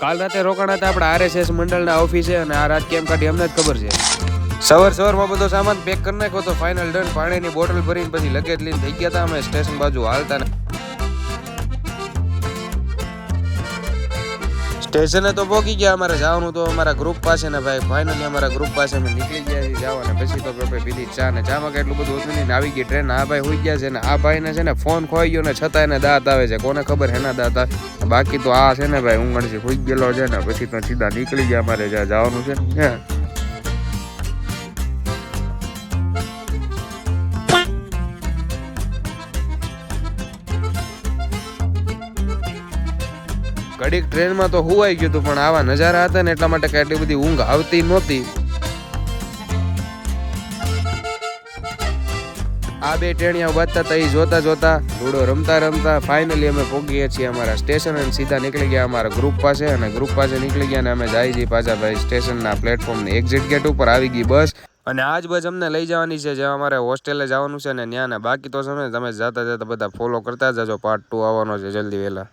કાલ રાતે રોકાણા હતા આપણા RSS મંડળના ઓફિસે અને આ રાત કેમ કાઢી અમને જ ખબર છે. સવારમાં બધો સામાન પેક કરી નાખ્યો તો ફાઇનલ ડન. પાણીની બોટલ ભરીને પછી લગેજ લઈને થઈ ગયા હતા અમે સ્ટેશન બાજુ હાલતા. સ્ટેશને તો પહોંચી ગયા. અમારે જવાનું તો અમારા ગ્રુપ પાસે ને ભાઈ. ફાઇનલી અમારા ગ્રુપ પાસે અમે નીકળી ગયા છીએ જવાના. પછી તો આપણે પીધી ચા ને ચામાં કેટલું બધું હતું નહીં. આવી ગઈ ટ્રેન. આ ભાઈ હોઈ ગયા છે ને આ ભાઈને છે ને ફોન ખોઈ ગયો ને છતાં એને દાંત આવે છે. કોને ખબર હેના દાંત આવે. બાકી તો આ છે ને ભાઈ ઊંઘણથી હોઈ ગયેલો છે ને પછી તો સીધા નીકળી ગયા અમારે જ્યાં જવાનું છે ને. ઘડીક ટ્રેનમાં તો હુવાઈ ગયું હતું પણ આવા નજારા હતા ને એટલા માટે કઈ એટલી બધી ઊંઘ આવતી નહોતી. આ બે ટેણિયા વાંચતા હતા એ જોતા જોતા લૂડો રમતા રમતા ફાઇનલી અમે પહોંચીએ છીએ અમારા સ્ટેશન અને સીધા નીકળી ગયા અમારા ગ્રુપ પાસે. અને ગ્રુપ પાસે નીકળી ગયા અને અમે જઈએ છીએ પાછા ભાઈ સ્ટેશનના પ્લેટફોર્મની એક્ઝિટ ગેટ ઉપર આવી ગઈ બસ. અને આજ બસ અમને લઈ જવાની છે જ્યાં અમારે હોસ્ટેલે જવાનું છે ને ત્યાં. ને બાકી તો તમે જતા જતા બધા ફોલો કરતા જજો. પાર્ટ 2 આવવાનો છે જલ્દી વહેલા.